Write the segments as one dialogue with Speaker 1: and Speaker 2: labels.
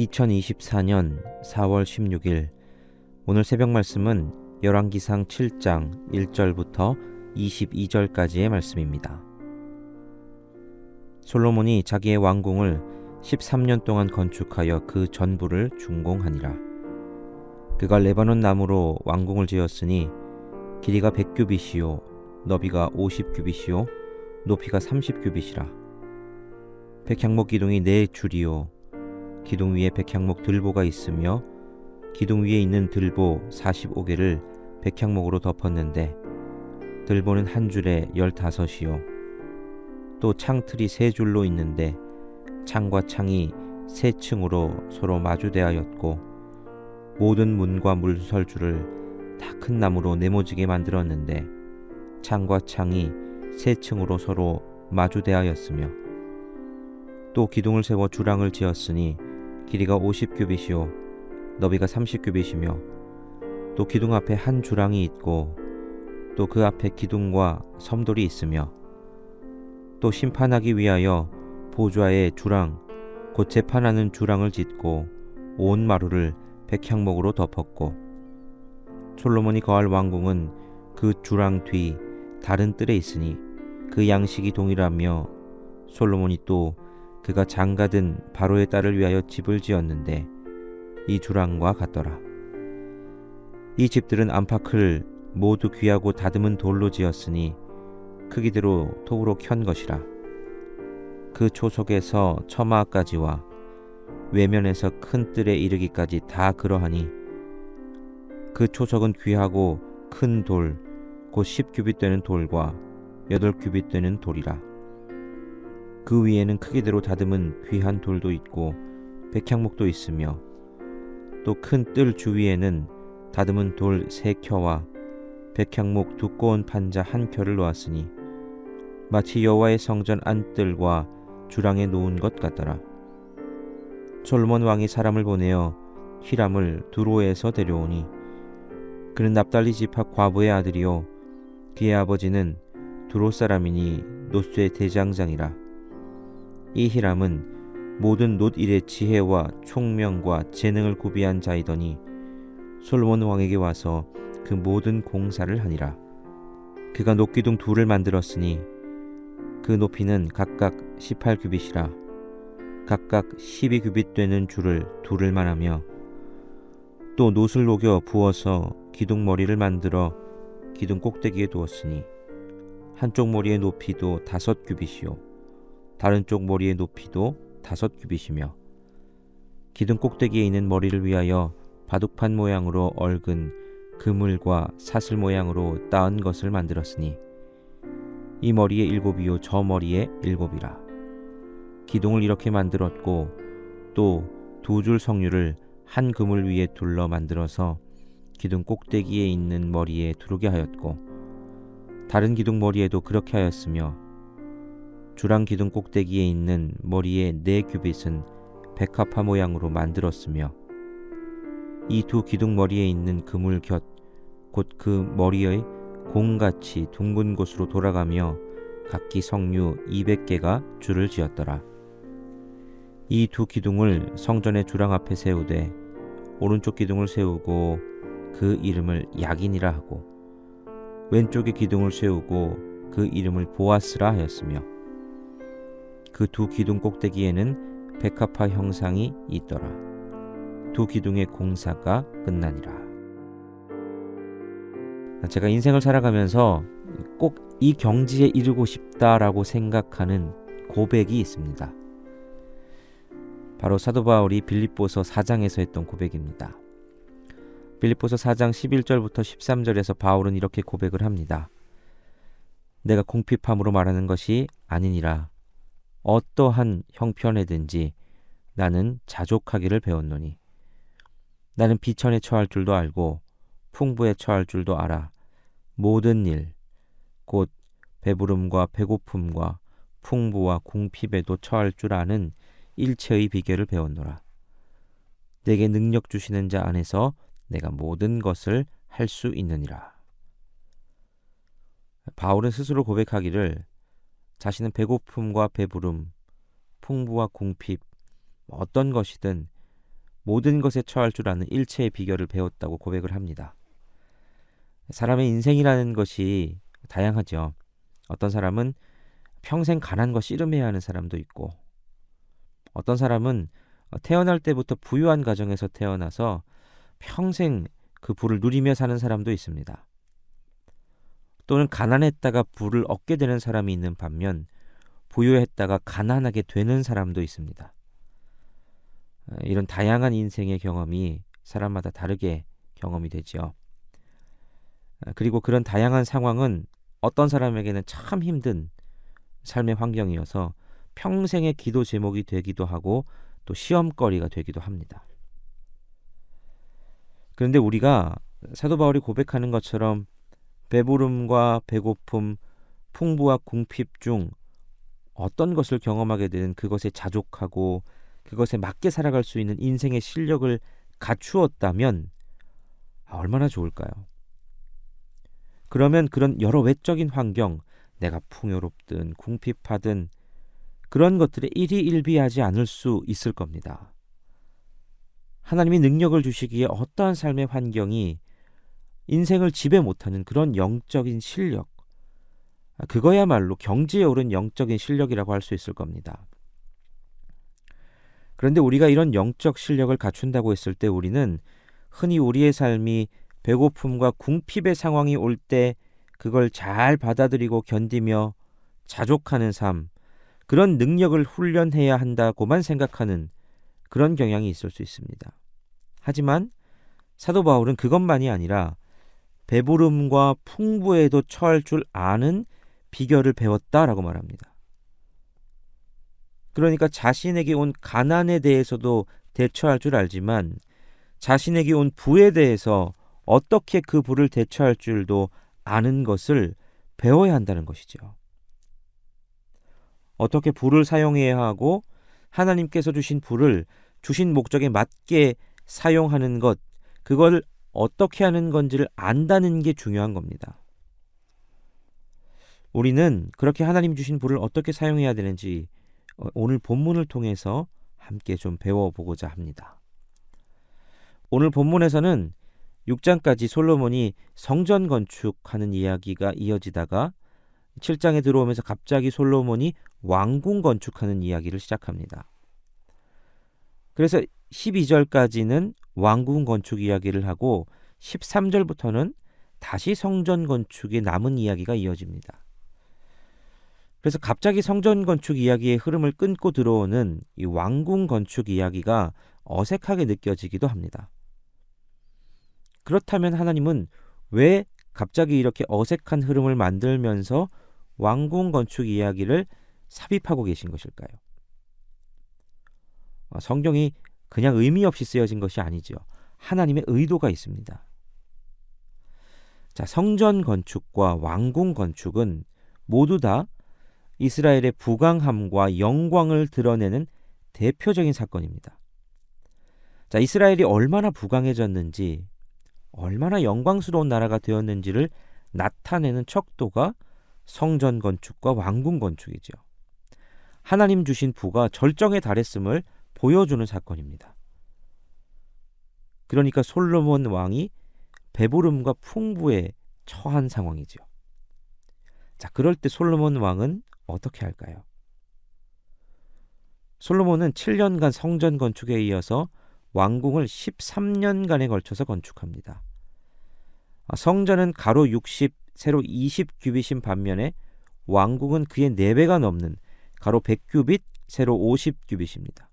Speaker 1: 2024년 4월 16일 오늘 새벽 말씀은 열왕기상 7장 1절부터 22절까지의 말씀입니다. 솔로몬이 자기의 왕궁을 13년 동안 건축하여 그 전부를 준공하니라. 그가 레바논 나무로 왕궁을 지었으니 길이가 100규빗이요 너비가 50규빗이요 높이가 30규빗이라. 백향목 기둥이 4줄이요 기둥 위에 백향목 들보가 있으며 기둥 위에 있는 들보 45개를 백향목으로 덮었는데 들보는 한 줄에 15이요 또 창틀이 3줄로 있는데 창과 창이 3층으로 서로 마주대하였고 모든 문과 물설주를 다 큰 나무로 네모지게 만들었는데 창과 창이 3층으로 서로 마주대하였으며 또 기둥을 세워 주랑을 지었으니 길이가 50규빗이요 너비가 30규빗이며 또 기둥 앞에 한 주랑이 있고 또 그 앞에 기둥과 섬돌이 있으며 또 심판하기 위하여 보좌에 주랑 곧 재판하는 주랑을 짓고 온 마루를 백향목으로 덮었고 솔로몬이 거할 왕궁은 그 주랑 뒤 다른 뜰에 있으니 그 양식이 동일하며 솔로몬이 또 그가 장가든 바로의 딸을 위하여 집을 지었는데 이 주랑과 같더라. 이 집들은 안팎을 모두 귀하고 다듬은 돌로 지었으니 크기대로 톱으로 켠 것이라. 그 초석에서 처마까지와 외면에서 큰 뜰에 이르기까지 다 그러하니 그 초석은 귀하고 큰 돌 곧 10규빗 되는 돌과 8규빗 되는 돌이라. 그 위에는 크기대로 다듬은 귀한 돌도 있고 백향목도 있으며 또 큰 뜰 주위에는 다듬은 돌 3켜와 백향목 두꺼운 판자 1켜를 놓았으니 마치 여호와의 성전 안뜰과 주랑에 놓은 것 같더라. 솔로몬 왕이 사람을 보내어 히람을 두로에서 데려오니 그는 납달리 지파 과부의 아들이요 그의 아버지는 두로 사람이니 놋의 대장장이라. 이 히람은 모든 놋일의 지혜와 총명과 재능을 구비한 자이더니 솔로몬 왕에게 와서 그 모든 공사를 하니라. 그가 놋기둥 둘을 만들었으니 그 높이는 각각 18규빗이라. 각각 12규빗 되는 줄을 둘을 말하며 또 놋을 녹여 부어서 기둥 머리를 만들어 기둥 꼭대기에 두었으니 한쪽 머리의 높이도 5규빗이요 다른 쪽 머리의 높이도 5규빗이며 기둥 꼭대기에 있는 머리를 위하여 바둑판 모양으로 얽은 그물과 사슬 모양으로 따은 것을 만들었으니 이 머리에 7이요 저 머리에 7이라. 기둥을 이렇게 만들었고 또 2줄 성류를 한 그물 위에 둘러 만들어서 기둥 꼭대기에 있는 머리에 두르게 하였고 다른 기둥 머리에도 그렇게 하였으며 주랑 기둥 꼭대기에 있는 머리에 4규빗은 백합화 모양으로 만들었으며 이 2 기둥 머리에 있는 그물 곁 곧 그 머리의 공같이 둥근 곳으로 돌아가며 각기 성류 200개가 줄을 지었더라. 이 2 기둥을 성전의 주랑 앞에 세우되 오른쪽 기둥을 세우고 그 이름을 야긴이라 하고 왼쪽의 기둥을 세우고 그 이름을 보아스라 하였으며 그 2 기둥 꼭대기에는 백합화 형상이 있더라. 2 기둥의 공사가 끝나니라. 제가 인생을 살아가면서 꼭 이 경지에 이르고 싶다라고 생각하는 고백이 있습니다. 바로 사도 바울이 빌립보서 4장에서 했던 고백입니다. 빌립보서 4장 11절부터 13절에서 바울은 이렇게 고백을 합니다. 내가 궁핍함으로 말하는 것이 아니니라. 어떠한 형편에든지 나는 자족하기를 배웠노니 나는 비천에 처할 줄도 알고 풍부에 처할 줄도 알아. 모든 일 곧 배부름과 배고픔과 풍부와 궁핍에도 처할 줄 아는 일체의 비결을 배웠노라. 내게 능력 주시는 자 안에서 내가 모든 것을 할 수 있느니라. 바울은 스스로 고백하기를 자신은 배고픔과 배부름, 풍부와 궁핍, 어떤 것이든 모든 것에 처할 줄 아는 일체의 비결을 배웠다고 고백을 합니다. 사람의 인생이라는 것이 다양하죠. 어떤 사람은 평생 가난과 씨름해야 하는 사람도 있고, 어떤 사람은 태어날 때부터 부유한 가정에서 태어나서 평생 그 부를 누리며 사는 사람도 있습니다. 또는 가난했다가 부를 얻게 되는 사람이 있는 반면 부유했다가 가난하게 되는 사람도 있습니다. 이런 다양한 인생의 경험이 사람마다 다르게 경험이 되지요. 그리고 그런 다양한 상황은 어떤 사람에게는 참 힘든 삶의 환경이어서 평생의 기도 제목이 되기도 하고 또 시험거리가 되기도 합니다. 그런데 우리가 사도 바울이 고백하는 것처럼 배부름과 배고픔, 풍부와 궁핍 중 어떤 것을 경험하게 되는 그것에 자족하고 그것에 맞게 살아갈 수 있는 인생의 실력을 갖추었다면 얼마나 좋을까요? 그러면 그런 여러 외적인 환경, 내가 풍요롭든 궁핍하든 그런 것들에 일희일비하지 않을 수 있을 겁니다. 하나님이 능력을 주시기에 어떠한 삶의 환경이 인생을 지배 못하는 그런 영적인 실력, 그거야말로 경지에 오른 영적인 실력이라고 할 수 있을 겁니다. 그런데 우리가 이런 영적 실력을 갖춘다고 했을 때 우리는 흔히 우리의 삶이 배고픔과 궁핍의 상황이 올 때 그걸 잘 받아들이고 견디며 자족하는 삶, 그런 능력을 훈련해야 한다고만 생각하는 그런 경향이 있을 수 있습니다. 하지만 사도 바울은 그것만이 아니라 배부름과 풍부에도 처할 줄 아는 비결을 배웠다라고 말합니다. 그러니까 자신에게 온 가난에 대해서도 대처할 줄 알지만 자신에게 온 부에 대해서 어떻게 그 부를 대처할 줄도 아는 것을 배워야 한다는 것이죠. 어떻게 부를 사용해야 하고 하나님께서 주신 부를 주신 목적에 맞게 사용하는 것, 그걸 어떻게 하는 건지를 안다는 게 중요한 겁니다. 우리는 그렇게 하나님 주신 부를 어떻게 사용해야 되는지 오늘 본문을 통해서 함께 좀 배워보고자 합니다. 오늘 본문에서는 6장까지 솔로몬이 성전 건축하는 이야기가 이어지다가 7장에 들어오면서 갑자기 솔로몬이 왕궁 건축하는 이야기를 시작합니다. 그래서 12절까지는 왕궁 건축 이야기를 하고 13절부터는 다시 성전 건축의 남은 이야기가 이어집니다. 그래서 갑자기 성전 건축 이야기의 흐름을 끊고 들어오는 이 왕궁 건축 이야기가 어색하게 느껴지기도 합니다. 그렇다면 하나님은 왜 갑자기 이렇게 어색한 흐름을 만들면서 왕궁 건축 이야기를 삽입하고 계신 것일까요? 성경이 그냥 의미 없이 쓰여진 것이 아니죠. 하나님의 의도가 있습니다. 자, 성전 건축과 왕궁 건축은 모두 다 이스라엘의 부강함과 영광을 드러내는 대표적인 사건입니다. 자, 이스라엘이 얼마나 부강해졌는지, 얼마나 영광스러운 나라가 되었는지를 나타내는 척도가 성전 건축과 왕궁 건축이죠. 하나님 주신 부가 절정에 달했음을 보여주는 사건입니다. 그러니까 솔로몬 왕이 배부름과 풍부에 처한 상황이죠. 자, 그럴 때 솔로몬 왕은 어떻게 할까요? 솔로몬은 7년간 성전 건축에 이어서 왕궁을 13년간에 걸쳐서 건축합니다. 성전은 가로 60, 세로 20규빗인 반면에 왕궁은 그의 4배가 넘는 가로 100규빗, 세로 50규빗입니다.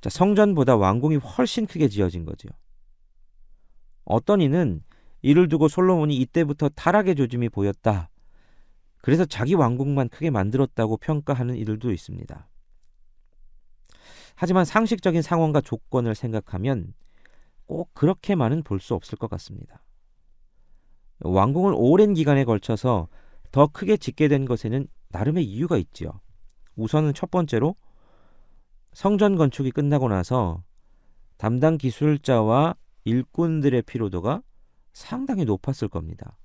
Speaker 1: 자, 성전보다 왕궁이 훨씬 크게 지어진 거죠. 어떤 이는 이를 두고 솔로몬이 이때부터 타락의 조짐이 보였다. 그래서 자기 왕궁만 크게 만들었다고 평가하는 이들도 있습니다. 하지만 상식적인 상황과 조건을 생각하면 꼭 그렇게만은 볼 수 없을 것 같습니다. 왕궁을 오랜 기간에 걸쳐서 더 크게 짓게 된 것에는 나름의 이유가 있지요. 우선은 첫 번째로 성전 건축이 끝나고 나서 담당 기술자와 일꾼들의 피로도가 상당히 높았을 겁니다.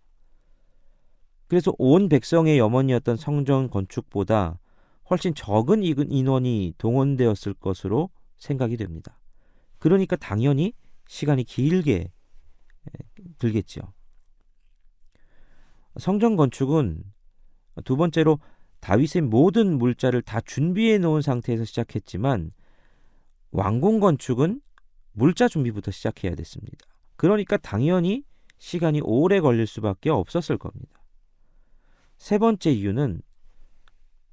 Speaker 1: 그래서 온 백성의 염원이었던 성전 건축보다 훨씬 적은 인원이 동원되었을 것으로 생각이 됩니다. 그러니까 당연히 시간이 길게 들겠죠. 성전 건축은 두 번째로 다윗의 모든 물자를 다 준비해 놓은 상태에서 시작했지만 왕궁 건축은 물자 준비부터 시작해야 됐습니다. 그러니까 당연히 시간이 오래 걸릴 수밖에 없었을 겁니다. 세 번째 이유는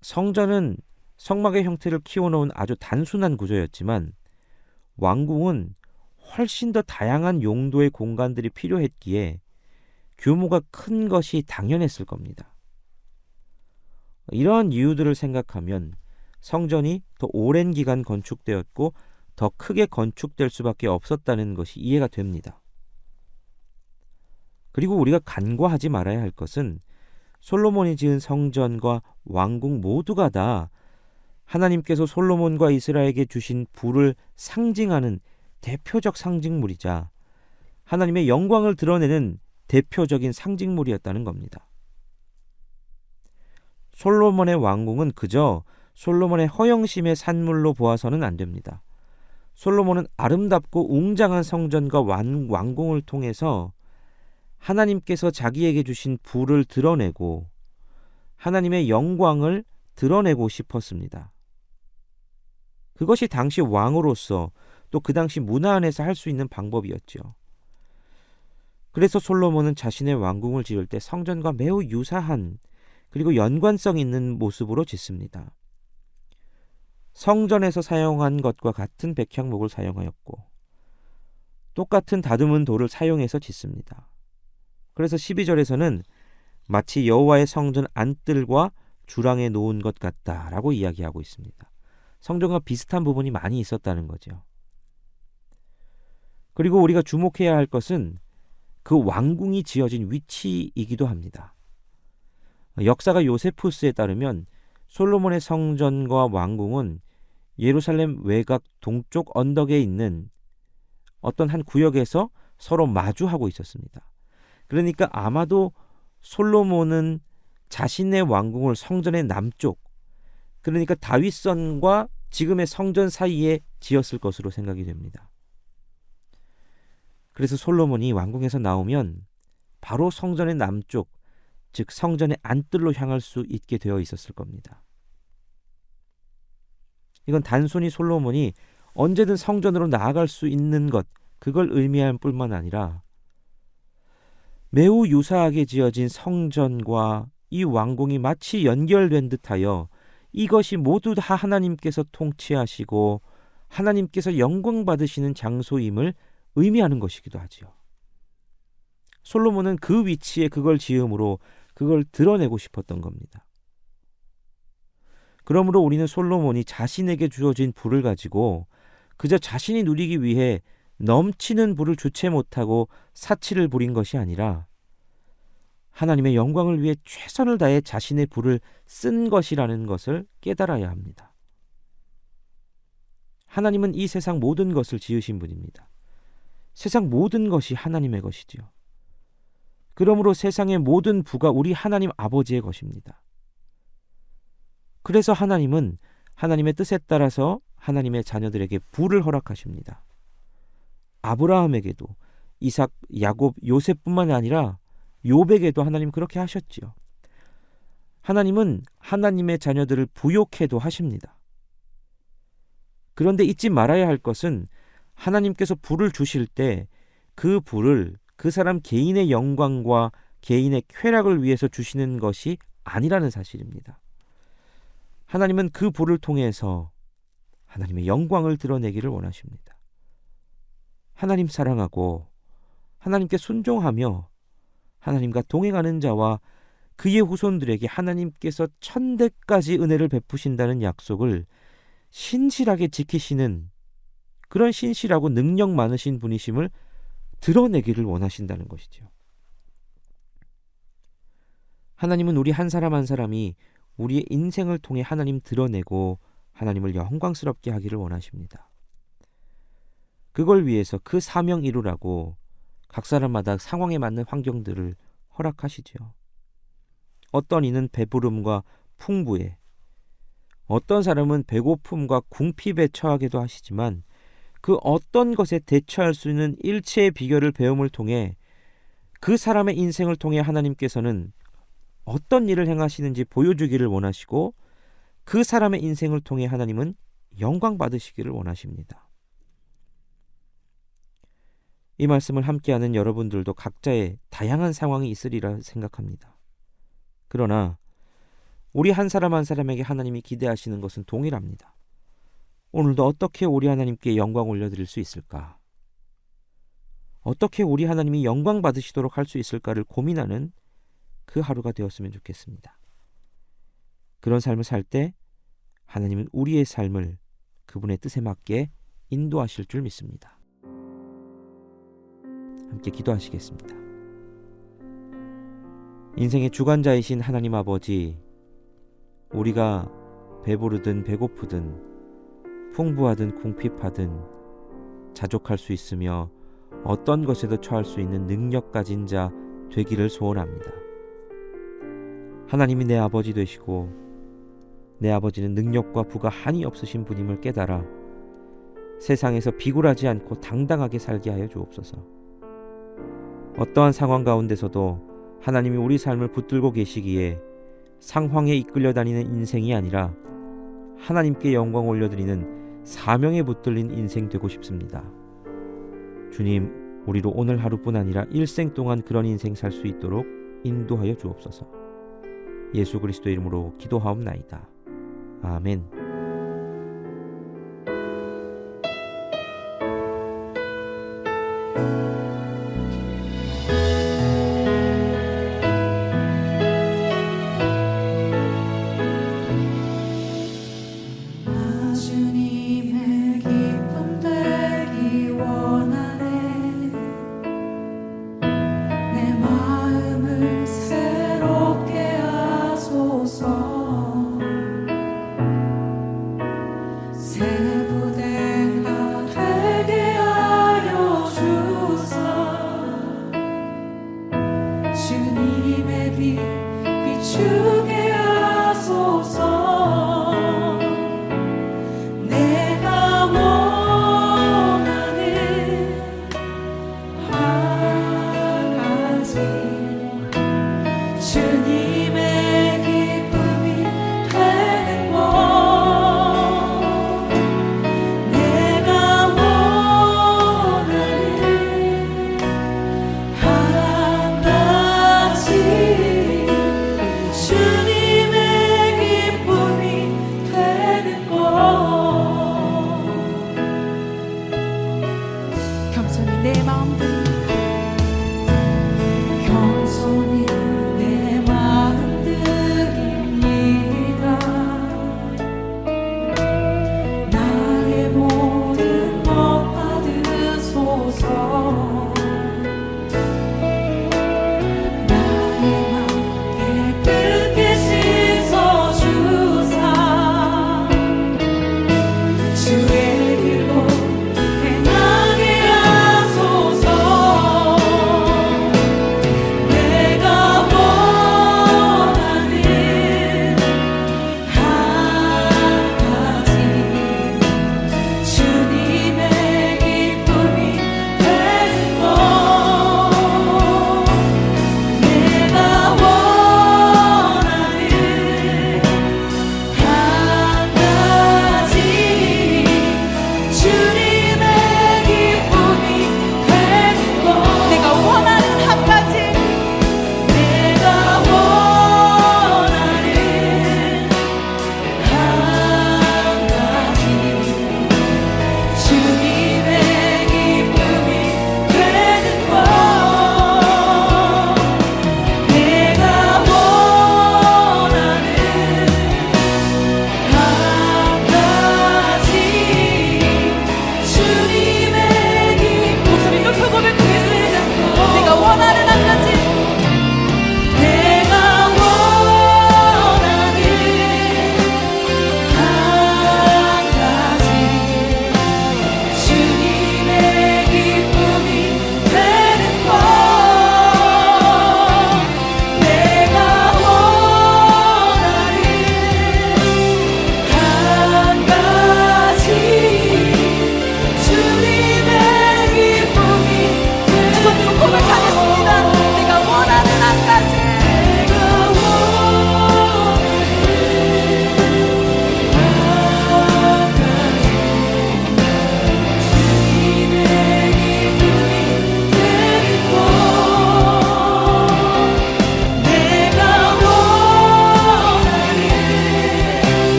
Speaker 1: 성전은 성막의 형태를 키워놓은 아주 단순한 구조였지만 왕궁은 훨씬 더 다양한 용도의 공간들이 필요했기에 규모가 큰 것이 당연했을 겁니다. 이러한 이유들을 생각하면 성전이 더 오랜 기간 건축되었고 더 크게 건축될 수밖에 없었다는 것이 이해가 됩니다. 그리고 우리가 간과하지 말아야 할 것은 솔로몬이 지은 성전과 왕궁 모두가 다 하나님께서 솔로몬과 이스라엘에게 주신 부를 상징하는 대표적 상징물이자 하나님의 영광을 드러내는 대표적인 상징물이었다는 겁니다. 솔로몬의 왕궁은 그저 솔로몬의 허영심의 산물로 보아서는 안 됩니다. 솔로몬은 아름답고 웅장한 성전과 왕궁을 통해서 하나님께서 자기에게 주신 부를 드러내고 하나님의 영광을 드러내고 싶었습니다. 그것이 당시 왕으로서 또 그 당시 문화 안에서 할 수 있는 방법이었죠. 그래서 솔로몬은 자신의 왕궁을 지을 때 성전과 매우 유사한 그리고 연관성 있는 모습으로 짓습니다. 성전에서 사용한 것과 같은 백향목을 사용하였고 똑같은 다듬은 돌을 사용해서 짓습니다. 그래서 12절에서는 마치 여호와의 성전 안뜰과 주랑에 놓은 것 같다라고 이야기하고 있습니다. 성전과 비슷한 부분이 많이 있었다는 거죠. 그리고 우리가 주목해야 할 것은 그 왕궁이 지어진 위치이기도 합니다. 역사가 요세푸스에 따르면 솔로몬의 성전과 왕궁은 예루살렘 외곽 동쪽 언덕에 있는 어떤 한 구역에서 서로 마주하고 있었습니다. 그러니까 아마도 솔로몬은 자신의 왕궁을 성전의 남쪽, 그러니까 다윗성과 지금의 성전 사이에 지었을 것으로 생각이 됩니다. 그래서 솔로몬이 왕궁에서 나오면 바로 성전의 남쪽, 즉 성전의 안뜰로 향할 수 있게 되어 있었을 겁니다. 이건 단순히 솔로몬이 언제든 성전으로 나아갈 수 있는 것, 그걸 의미할 뿐만 아니라 매우 유사하게 지어진 성전과 이 왕궁이 마치 연결된 듯하여 이것이 모두 다 하나님께서 통치하시고 하나님께서 영광 받으시는 장소임을 의미하는 것이기도 하지요. 솔로몬은 그 위치에 그걸 지음으로 그걸 드러내고 싶었던 겁니다. 그러므로 우리는 솔로몬이 자신에게 주어진 부를 가지고 그저 자신이 누리기 위해 넘치는 부를 주체 못하고 사치를 부린 것이 아니라 하나님의 영광을 위해 최선을 다해 자신의 부를 쓴 것이라는 것을 깨달아야 합니다. 하나님은 이 세상 모든 것을 지으신 분입니다. 세상 모든 것이 하나님의 것이지요. 그러므로 세상의 모든 부가 우리 하나님 아버지의 것입니다. 그래서 하나님은 하나님의 뜻에 따라서 하나님의 자녀들에게 부를 허락하십니다. 아브라함에게도 이삭, 야곱, 요셉뿐만 아니라 욥에게도 하나님 그렇게 하셨지요. 하나님은 하나님의 자녀들을 부욕해도 하십니다. 그런데 잊지 말아야 할 것은 하나님께서 부를 주실 때 그 부를 그 사람 개인의 영광과 개인의 쾌락을 위해서 주시는 것이 아니라는 사실입니다. 하나님은 그 부를 통해서 하나님의 영광을 드러내기를 원하십니다. 하나님 사랑하고 하나님께 순종하며 하나님과 동행하는 자와 그의 후손들에게 하나님께서 천대까지 은혜를 베푸신다는 약속을 신실하게 지키시는 그런 신실하고 능력 많으신 분이심을 드러내기를 원하신다는 것이죠. 하나님은 우리 한 사람 한 사람이 우리의 인생을 통해 하나님 드러내고 하나님을 영광스럽게 하기를 원하십니다. 그걸 위해서 그 사명 이루라고 각 사람마다 상황에 맞는 환경들을 허락하시죠. 어떤 이는 배부름과 풍부에, 어떤 사람은 배고픔과 궁핍에 처하게도 하시지만 그 어떤 것에 대처할 수 있는 일체의 비결을 배움을 통해 그 사람의 인생을 통해 하나님께서는 어떤 일을 행하시는지 보여주기를 원하시고 그 사람의 인생을 통해 하나님은 영광 받으시기를 원하십니다. 이 말씀을 함께하는 여러분들도 각자의 다양한 상황이 있으리라 생각합니다. 그러나 우리 한 사람 한 사람에게 하나님이 기대하시는 것은 동일합니다. 오늘도 어떻게 우리 하나님께 영광 올려드릴 수 있을까? 어떻게 우리 하나님이 영광 받으시도록 할 수 있을까를 고민하는 그 하루가 되었으면 좋겠습니다. 그런 삶을 살 때 하나님은 우리의 삶을 그분의 뜻에 맞게 인도하실 줄 믿습니다. 함께 기도하시겠습니다. 인생의 주관자이신 하나님 아버지, 우리가 배부르든 배고프든 풍부하든 궁핍하든 자족할 수 있으며 어떤 것에도 처할 수 있는 능력 가진 자 되기를 소원합니다. 하나님이 내 아버지 되시고 내 아버지는 능력과 부가 한이 없으신 분임을 깨달아 세상에서 비굴하지 않고 당당하게 살게 하여 주옵소서. 어떠한 상황 가운데서도 하나님이 우리 삶을 붙들고 계시기에 상황에 이끌려 다니는 인생이 아니라 하나님께 영광 올려드리는 사명에 붙들린 인생 되고 싶습니다. 주님, 우리로 오늘 하루뿐 아니라 일생 동안 그런 인생 살 수 있도록 인도하여 주옵소서. 예수 그리스도 이름으로 기도하옵나이다. 아멘.
Speaker 2: 주님의 기쁨 되기 원하네. 내 마음을 새롭게 하소서. 새 부대가 되게 하여 주사. 주님의 빛 비추게 하소서. 주님의 기쁨이 되는 것, 내가 원하는 한 가지. 주님의 기쁨이 되는 것. 겸손히 내 마음 드립니다.